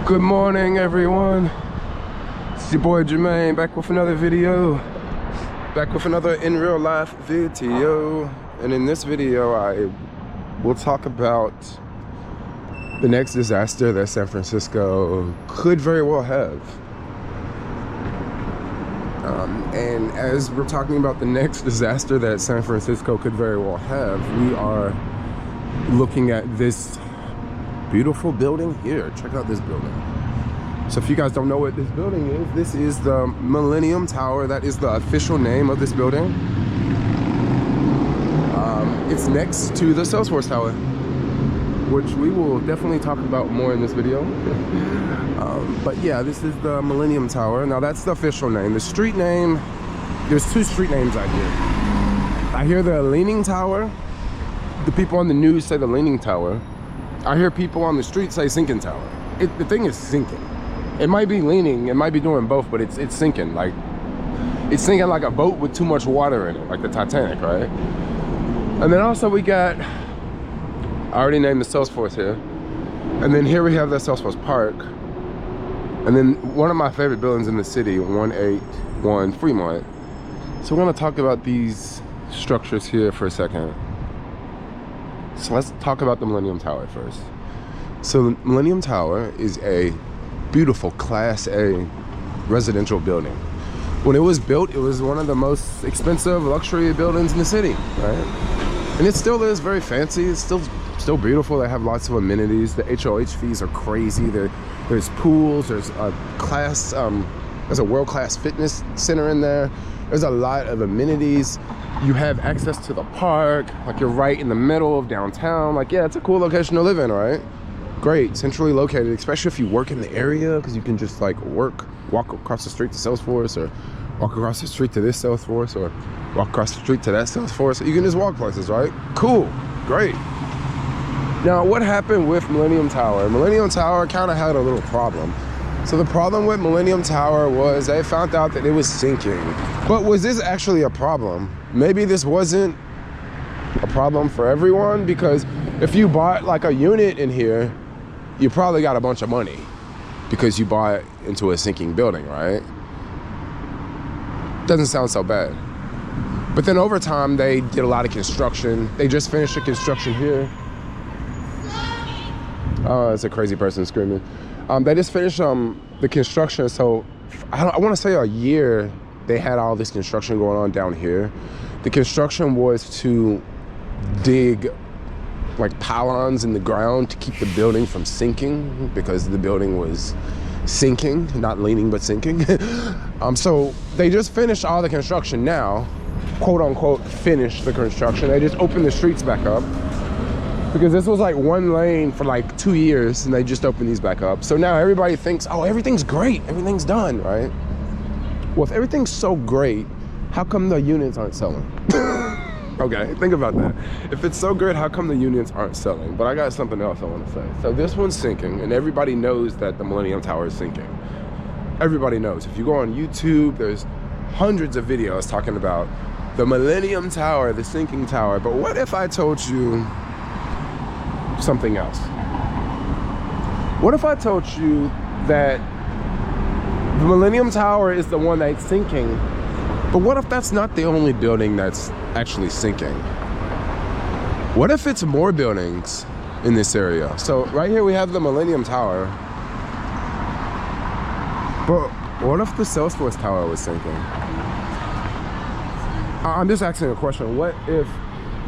Good morning, everyone. It's your boy Jermaine back with another video, back with another in real life video. And in this video I will talk about the next disaster that San Francisco could very well have. And as we're talking about the next disaster that San Francisco could very well have, we are looking at this beautiful building here. Check out this building. So if you guys don't know what this building is, this is the Millennium Tower. That is the official name of this building. It's next to the Salesforce Tower, which we will definitely talk about more in this video. But yeah, this is the Millennium Tower. Now that's the official name. The street name, there's two street names I hear. I hear the Leaning Tower. The people on the news say the Leaning Tower. I hear people on the street say Sinking Tower. The thing is sinking. It might be leaning, it might be doing both, but it's sinking. Like, it's sinking like a boat with too much water in it, like the Titanic, right? And then also we got, I already named the Salesforce here. And then here we have the Salesforce Park. And then one of my favorite buildings in the city, 181 Fremont. So we're gonna talk about these structures here for a second. So let's talk about the Millennium Tower first. So the Millennium Tower is a beautiful Class A residential building. When it was built, it was one of the most expensive luxury buildings in the city, right? And it still is very fancy. It's still beautiful. They have lots of amenities. The HOH fees are crazy. There's pools. There's a class. There's a world-class fitness center in there. There's a lot of amenities. You have access to the park, like you're right in the middle of downtown. Like, yeah, it's a cool location to live in, right? Great, centrally located, especially if you work in the area, because you can just like walk across the street to Salesforce, or walk across the street to this Salesforce, or walk across the street to that Salesforce. You can just walk places, right? Cool, great. Now, what happened with Millennium Tower? Millennium Tower kind of had a little problem. So the problem with Millennium Tower was they found out that it was sinking. But was this actually a problem? Maybe this wasn't a problem for everyone, because if you bought like a unit in here, you probably got a bunch of money because you bought into a sinking building, right? Doesn't sound so bad. But then over time, they did a lot of construction. They just finished the construction here. Oh, it's a crazy person screaming. They just finished the construction, so I want to say a year they had all this construction going on down here. The construction was to dig like pylons in the ground to keep the building from sinking, because the building was sinking, not leaning, but sinking. So they just finished all the construction now, quote unquote, finished the construction. They just opened the streets back up, because this was like one lane for like 2 years, and they just opened these back up. So now everybody thinks, oh, everything's great, everything's done, right? Well, if everything's so great, how come the units aren't selling? Okay, think about that. If it's so great, how come the units aren't selling? But I got something else I want to say. So this one's sinking, and everybody knows that the Millennium Tower is sinking. Everybody knows. If you go on YouTube, there's hundreds of videos talking about the Millennium Tower, the sinking tower. But what if I told you something else? What if I told you that the Millennium Tower is the one that's sinking, but what if that's not the only building that's actually sinking? What if it's more buildings in this area? So right here we have the Millennium Tower, but what if the Salesforce Tower was sinking? I'm just asking a question. What if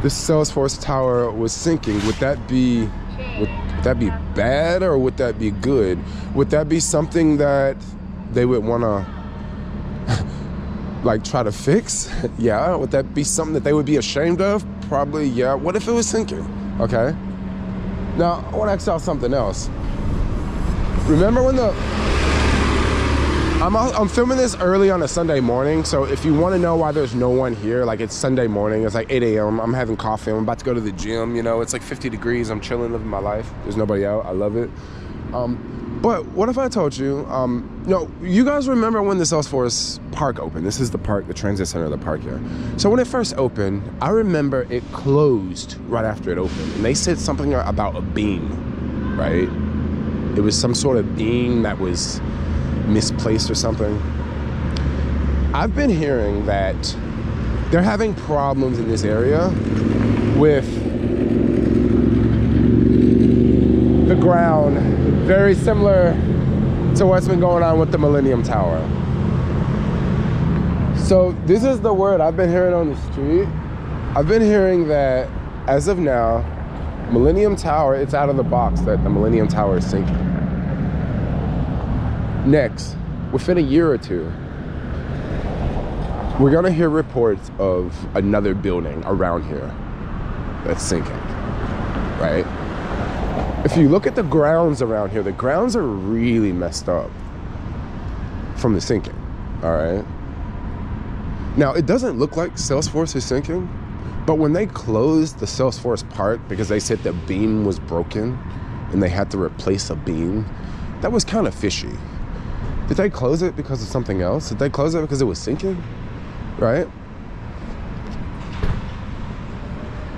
the Salesforce Tower was sinking? Would that be bad, or would that be good? Would that be something that they would want to like try to fix? Yeah. Would that be something that they would be ashamed of? Probably, yeah. What if it was sinking? Okay. Now I want to ask y'all something else. Remember when I'm filming this early on a Sunday morning, so if you want to know why there's no one here, like it's Sunday morning, it's like 8 a.m. I'm having coffee, I'm about to go to the gym, you know, it's like 50 degrees, I'm chilling, living my life. There's nobody out, I love it. But what if I told you, you guys remember when the Salesforce Park opened? This is the park, the transit center of the park here. So when it first opened, I remember it closed right after it opened. And they said something about a beam, right? It was some sort of beam that was misplaced or something. I've been hearing that they're having problems in this area with the ground, very similar to what's been going on with the Millennium Tower. So this is the word I've been hearing on the street. I've been hearing that as of now, Millennium Tower, it's out of the box that the Millennium Tower is sinking. Next, within a year or two, we're gonna hear reports of another building around here that's sinking, right? If you look at the grounds around here, the grounds are really messed up from the sinking, all right? Now, it doesn't look like Salesforce is sinking, but when they closed the Salesforce part because they said the beam was broken and they had to replace a beam, that was kind of fishy. Did they close it because of something else? Did they close it because it was sinking? Right?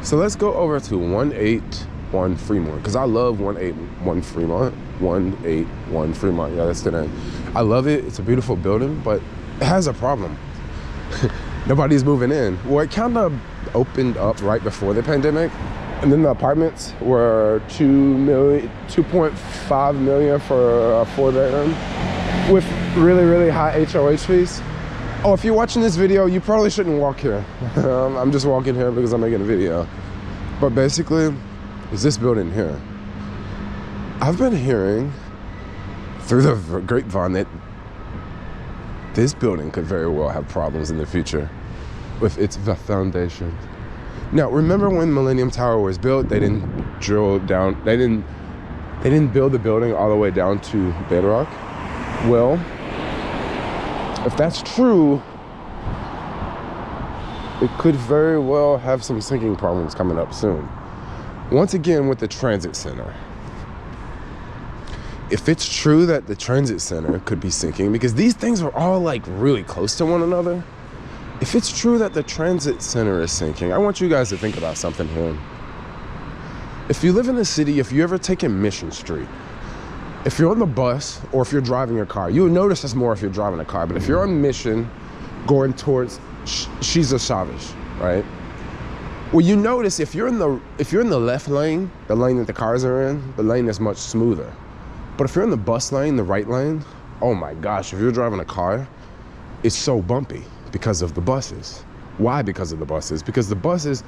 So let's go over to 181 Fremont, because I love 181 Fremont. 181 Fremont, yeah, that's the name. I love it. It's a beautiful building, but it has a problem. Nobody's moving in. Well, it kind of opened up right before the pandemic, and then the apartments were $2.5 million for a 4-bedroom with really, really high HOH fees. Oh, if you're watching this video, you probably shouldn't walk here. I'm just walking here because I'm making a video. But basically, it's this building here. I've been hearing through the grapevine that this building could very well have problems in the future with its foundation. Now, remember when Millennium Tower was built, they didn't drill down, they didn't build the building all the way down to bedrock? Well, if that's true, it could very well have some sinking problems coming up soon. Once again, with the transit center. If it's true that the transit center could be sinking, because these things are all like really close to one another. If it's true that the transit center is sinking, I want you guys to think about something here. If you live in the city, if you ever taken Mission Street, if you're on the bus or if you're driving your car, you'll notice this more if you're driving a car, but if you're on Mission going towards Cesar Chavez, right? Well, you notice if you're in the left lane, the lane that the cars are in, the lane is much smoother. But if you're in the bus lane, the right lane, oh my gosh, if you're driving a car, it's so bumpy because of the buses. Why because of the buses? Because the buses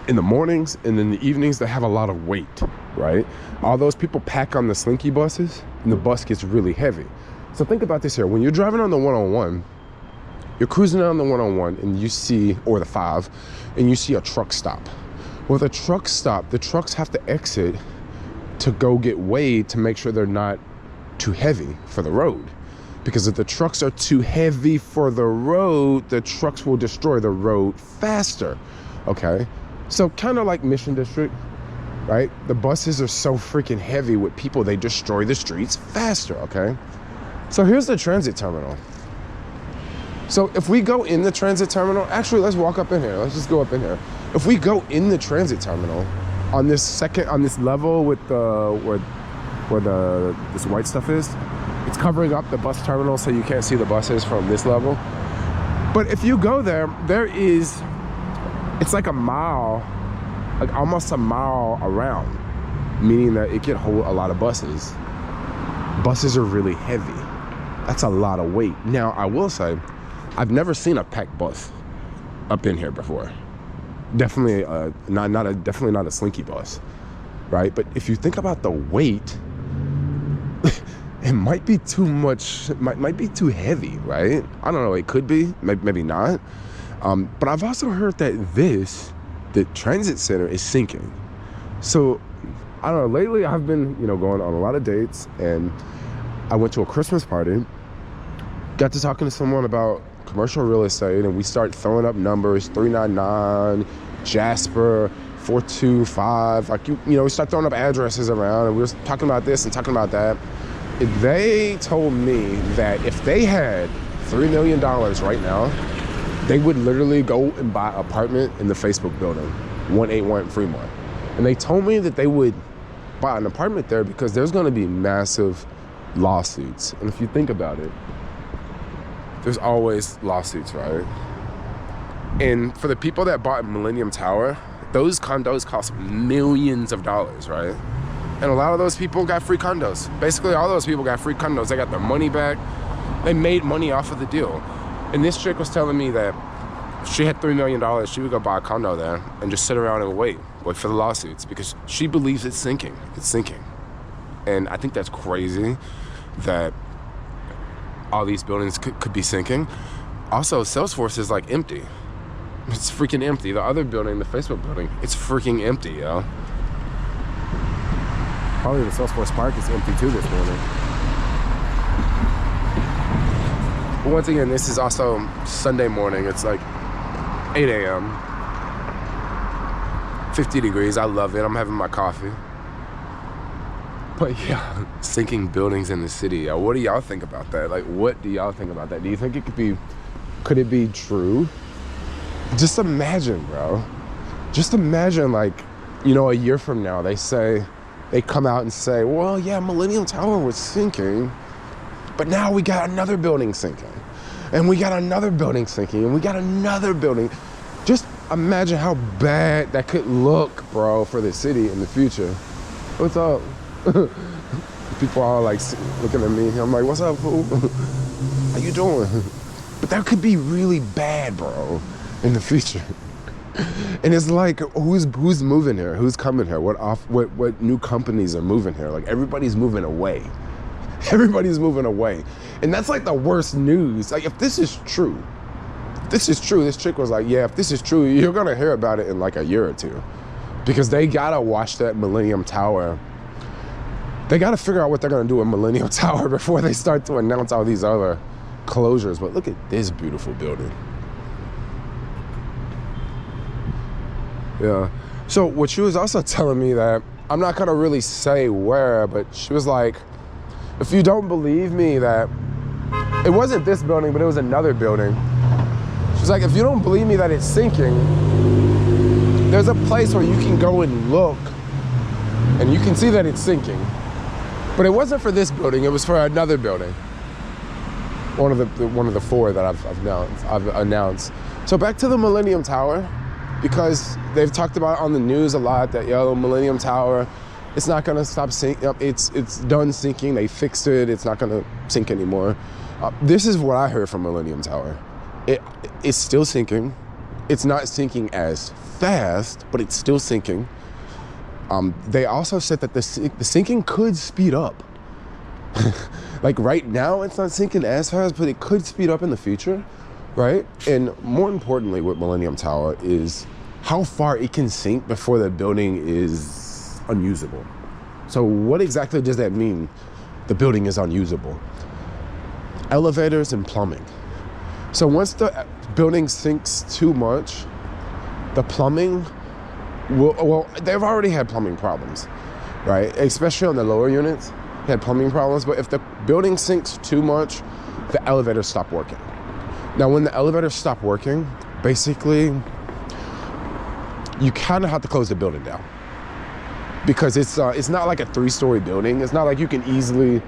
in the mornings and in the evenings, they have a lot of weight, right? All those people pack on the Slinky buses and the bus gets really heavy. So think about this here. When you're driving on the 101, you're cruising down the 101 and you see, or the 5, and you see a truck stop. Well, the truck stop, the trucks have to exit to go get weighed to make sure they're not too heavy for the road. Because if the trucks are too heavy for the road, the trucks will destroy the road faster, okay? So kind of like Mission District, right? The buses are so freaking heavy with people, they destroy the streets faster, okay? So here's the transit terminal. So if we go in the transit terminal, actually, let's walk up in here. Let's just go up in here. If we go in the transit terminal on this level with where this white stuff is, it's covering up the bus terminal so you can't see the buses from this level. But if you go there, it's like a mile, like almost a mile around, meaning that it can hold a lot of buses. Buses are really heavy. That's a lot of weight. Now, I will say, I've never seen a packed bus up in here before. Definitely not a Slinky bus, right? But if you think about the weight, it might be too much, might be too heavy, right? I don't know, it could be, maybe not. But I've also heard that the transit center is sinking. So, I don't know, lately I've been, going on a lot of dates, and I went to a Christmas party, got to talking to someone about commercial real estate, and we start throwing up numbers, 399, Jasper, 425, like, we start throwing up addresses around, and we were talking about this and talking about that. They told me that if they had $3 million right now, they would literally go and buy an apartment in the Facebook building, 181 Fremont. And they told me that they would buy an apartment there because there's going to be massive lawsuits. And if you think about it, there's always lawsuits, right? And for the people that bought Millennium Tower, those condos cost millions of dollars, right? And a lot of those people got free condos. Basically, all those people got free condos. They got their money back. They made money off of the deal. And this chick was telling me that if she had $3 million, she would go buy a condo there and just sit around and wait for the lawsuits, because she believes it's sinking. It's sinking. And I think that's crazy that all these buildings could be sinking. Also, Salesforce is like empty. It's freaking empty. The other building, the Facebook building, it's freaking empty, yo. Probably the Salesforce Park is empty too this morning. But once again, this is also Sunday morning. It's like 8 a.m. 50 degrees. I love it. I'm having my coffee. But yeah, sinking buildings in the city. What do y'all think about that? Like, what do y'all think about that? Do you think it could it be true? Just imagine, bro. Just imagine, like, you know, a year from now, they come out and say, well, yeah, Millennium Tower was sinking, but now we got another building sinking, and we got another building sinking, and we got another building. Just imagine how bad that could look, bro, for the city in the future. What's up? People are like looking at me. I'm like, what's up, fool? How you doing? But that could be really bad, bro, in the future. And it's like, who's moving here? Who's coming here? What new companies are moving here? Like, everybody's moving away. Everybody's moving away. And that's like the worst news. Like, if this is true, this chick was like, yeah, if this is true, you're gonna hear about it in like a year or two. Because they gotta watch that Millennium Tower. They gotta figure out what they're gonna do with Millennium Tower before they start to announce all these other closures. But look at this beautiful building. Yeah. So what she was also telling me, that I'm not gonna really say where, but she was like, if you don't believe me that it wasn't this building, but it was another building. She's like, if you don't believe me that it's sinking, there's a place where you can go and look and you can see that it's sinking. But it wasn't for this building, it was for another building. One of the four that I've announced. So back to the Millennium Tower, because they've talked about on the news a lot that, yo, Millennium Tower, it's not gonna stop sinking. It's done sinking. They fixed it. It's not gonna sink anymore. This is what I heard from Millennium Tower. It's still sinking. It's not sinking as fast, but it's still sinking. They also said that the sinking could speed up. Like right now, it's not sinking as fast, but it could speed up in the future, right? And more importantly with Millennium Tower is how far it can sink before the building is unusable. So what exactly does that mean, the building is unusable? Elevators and plumbing. So once the building sinks too much, the plumbing well, they've already had plumbing problems, right? Especially on the lower units, they had plumbing problems. But if the building sinks too much, the elevators stop working. Now, when the elevators stop working, basically, you kind of have to close the building down, because it's not like a 3-story building. It's not like you can easily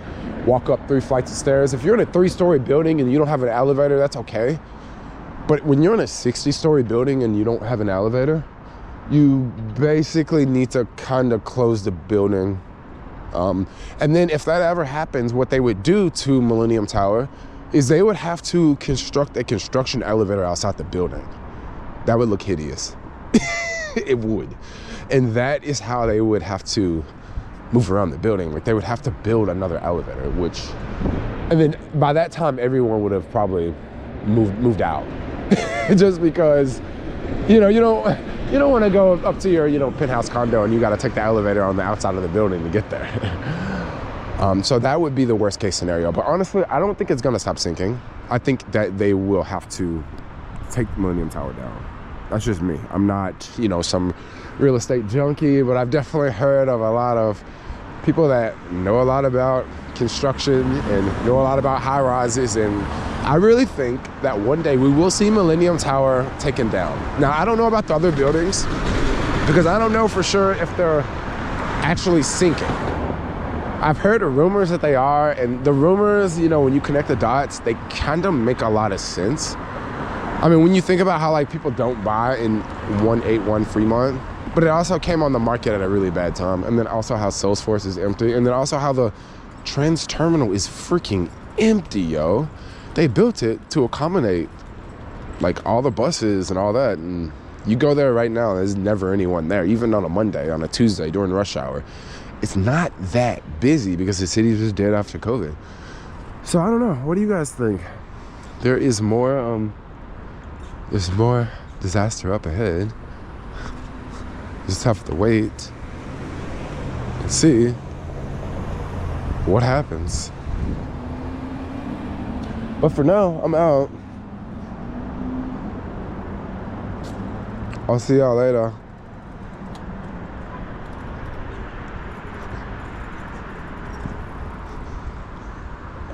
walk up 3 flights of stairs. If you're in a 3-story building and you don't have an elevator, that's okay. But when you're in a 60-story building and you don't have an elevator, you basically need to kind of close the building. And then if that ever happens, what they would do to Millennium Tower is they would have to construct a construction elevator outside the building. That would look hideous. It would. And that is how they would have to move around the building. Like, they would have to build another elevator, and then by that time, everyone would have probably moved out. Just because, you don't want to go up to your, penthouse condo and you got to take the elevator on the outside of the building to get there. So that would be the worst case scenario. But honestly, I don't think it's going to stop sinking. I think that they will have to take Millennium Tower down. That's just me. I'm not, some real estate junkie, but I've definitely heard of a lot of people that know a lot about construction and know a lot about high rises. And I really think that one day we will see Millennium Tower taken down. Now, I don't know about the other buildings, because I don't know for sure if they're actually sinking. I've heard of rumors that they are, and the rumors, you know, when you connect the dots, they kind of make a lot of sense. I mean, when you think about how like people don't buy in 181 Fremont, but it also came on the market at a really bad time, and then also how Salesforce is empty, and then also how the Trans Terminal is freaking empty, yo. They built it to accommodate like all the buses and all that, and you go there right now, there's never anyone there, even on a Monday, on a Tuesday during rush hour. It's not that busy because the city was dead after COVID. So I don't know. What do you guys think? There is more, there's more disaster up ahead. Just have to wait and see what happens. But for now, I'm out. I'll see y'all later.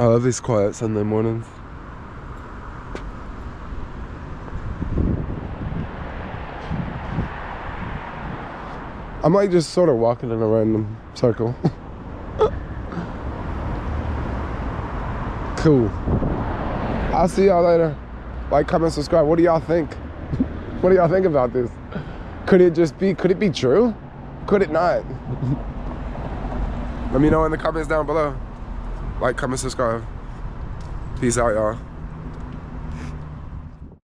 I love these quiet Sunday mornings. I'm like just sort of walking in a random circle. Cool. I'll see y'all later. Like, comment, subscribe. What do y'all think? What do y'all think about this? Could it be true? Could it not? Let me know in the comments down below. Like, comment, subscribe. Peace out, y'all.